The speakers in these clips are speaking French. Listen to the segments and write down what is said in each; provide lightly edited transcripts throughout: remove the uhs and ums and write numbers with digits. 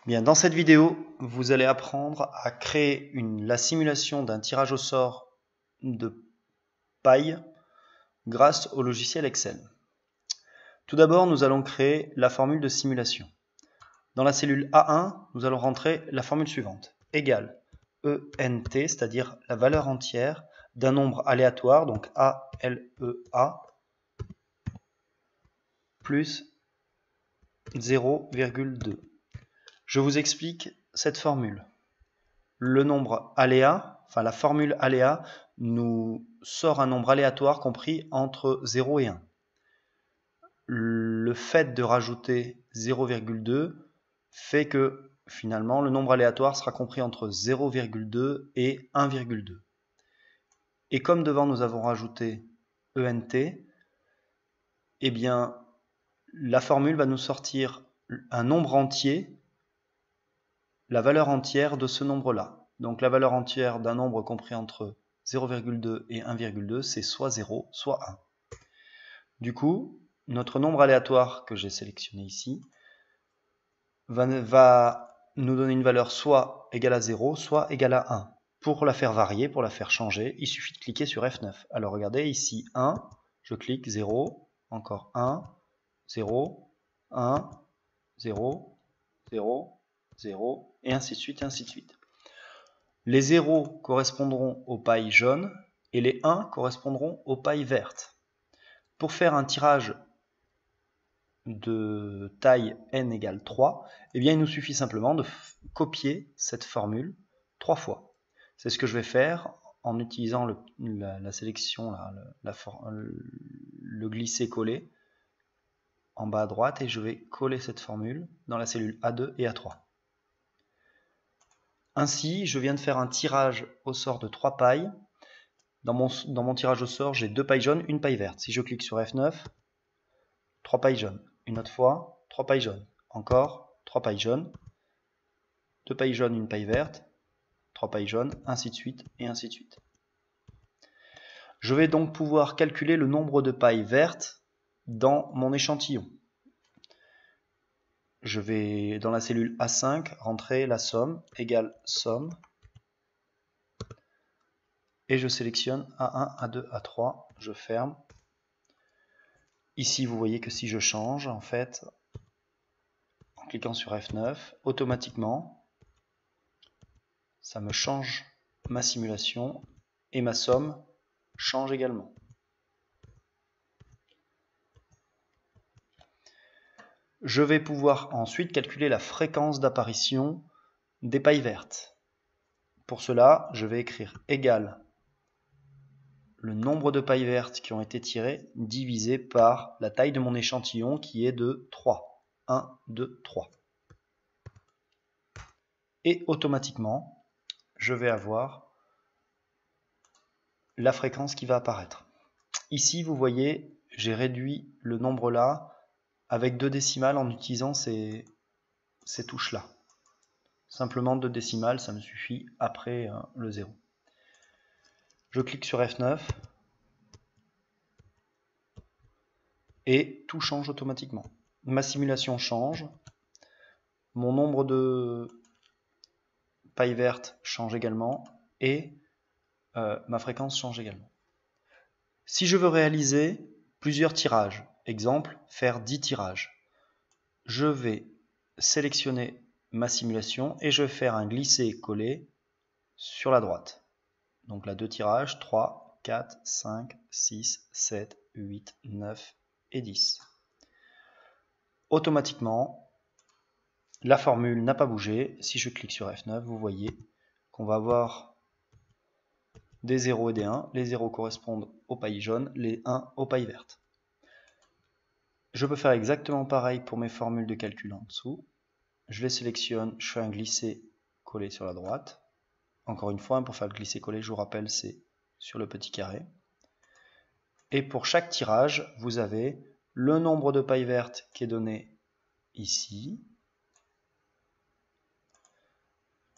Bien, dans cette vidéo, vous allez apprendre à créer la simulation d'un tirage au sort de paille grâce au logiciel Excel. Tout d'abord, nous allons créer la formule de simulation. Dans la cellule A1, nous allons rentrer la formule suivante, égale ENT, c'est-à-dire la valeur entière d'un nombre aléatoire, donc ALEA, plus 0,2. Je vous explique cette formule. Le nombre aléa, enfin la formule aléa, nous sort un nombre aléatoire compris entre 0 et 1. Le fait de rajouter 0,2 fait que finalement le nombre aléatoire sera compris entre 0,2 et 1,2. Et comme devant nous avons rajouté ENT, eh bien la formule va nous sortir un nombre entier, la valeur entière de ce nombre-là. Donc la valeur entière d'un nombre compris entre 0,2 et 1,2, c'est soit 0, soit 1. Du coup, notre nombre aléatoire que j'ai sélectionné ici va nous donner une valeur soit égale à 0, soit égale à 1. Pour la faire varier, pour la faire changer, il suffit de cliquer sur F9. Alors regardez ici 1, je clique 0, encore 1, 0, 1, 0, 0, 0, et ainsi de suite, et ainsi de suite. Les 0 correspondront aux pailles jaunes et les 1 correspondront aux pailles vertes. Pour faire un tirage de taille n égale 3, eh bien, il nous suffit simplement de copier cette formule 3 fois. C'est ce que je vais faire en utilisant la sélection, le glisser-coller en bas à droite, et je vais coller cette formule dans la cellule A2 et A3. Ainsi, je viens de faire un tirage au sort de 3 pailles. Dans mon tirage au sort, j'ai 2 pailles jaunes, une paille verte. Si je clique sur F9, 3 pailles jaunes. Une autre fois, 3 pailles jaunes. Encore, 3 pailles jaunes. 2 pailles jaunes, une paille verte. 3 pailles jaunes, ainsi de suite, et ainsi de suite. Je vais donc pouvoir calculer le nombre de pailles vertes dans mon échantillon. Je vais, dans la cellule A5, rentrer la somme, égale somme. Et je sélectionne A1, A2, A3, je ferme. Ici, vous voyez que si je change, en fait, en cliquant sur F9, automatiquement, ça me change ma simulation et ma somme change également. Je vais pouvoir ensuite calculer la fréquence d'apparition des pailles vertes. Pour cela, je vais écrire égal le nombre de pailles vertes qui ont été tirées divisé par la taille de mon échantillon qui est de 3. 1, 2, 3. Et automatiquement, je vais avoir la fréquence qui va apparaître. Ici, vous voyez, j'ai réduit le nombre là avec 2 décimales en utilisant ces touches-là. Simplement 2 décimales, ça me suffit après le 0. Je clique sur F9 et tout change automatiquement. Ma simulation change, mon nombre de pailles vertes change également et ma fréquence change également. Si je veux réaliser plusieurs tirages, exemple, faire 10 tirages, je vais sélectionner ma simulation et je vais faire un glisser-coller sur la droite. Donc là, 2 tirages, 3, 4, 5, 6, 7, 8, 9 et 10. Automatiquement, la formule n'a pas bougé. Si je clique sur F9, vous voyez qu'on va avoir des 0 et des 1. Les 0 correspondent aux pailles jaunes, les 1 aux pailles vertes. Je peux faire exactement pareil pour mes formules de calcul en dessous. Je les sélectionne, je fais un glisser-coller sur la droite. Encore une fois, pour faire le glisser-coller, je vous rappelle, c'est sur le petit carré. Et pour chaque tirage, vous avez le nombre de pailles vertes qui est donné ici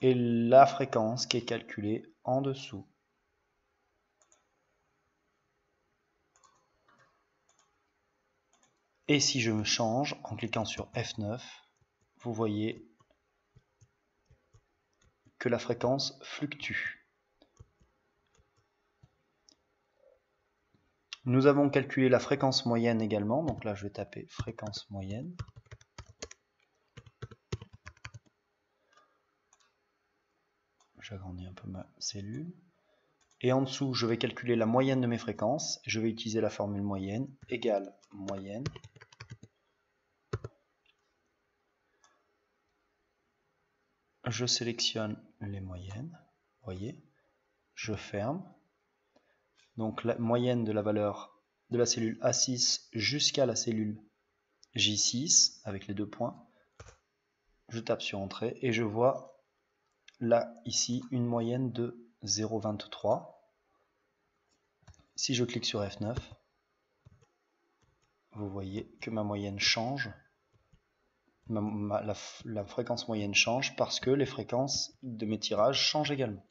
et la fréquence qui est calculée en dessous. Et si je me change en cliquant sur F9, vous voyez que la fréquence fluctue. Nous avons calculé la fréquence moyenne également, donc là je vais taper fréquence moyenne. J'agrandis un peu ma cellule. Et en dessous, je vais calculer la moyenne de mes fréquences. Je vais utiliser la formule moyenne égale moyenne. Je sélectionne les moyennes. Vous voyez, je ferme. Donc la moyenne de la valeur de la cellule A6 jusqu'à la cellule J6 avec les 2 points. Je tape sur Entrée et je vois là, ici, une moyenne de 0,23. Si je clique sur F9, vous voyez que ma moyenne change. La fréquence moyenne change parce que les fréquences de mes tirages changent également.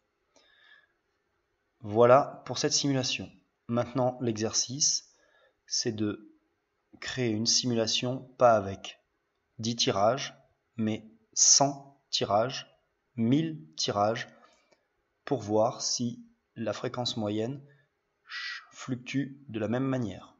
Voilà pour cette simulation. Maintenant, l'exercice, c'est de créer une simulation pas avec 10 tirages, mais 100 tirages, 1000 tirages, pour voir si la fréquence moyenne fluctue de la même manière.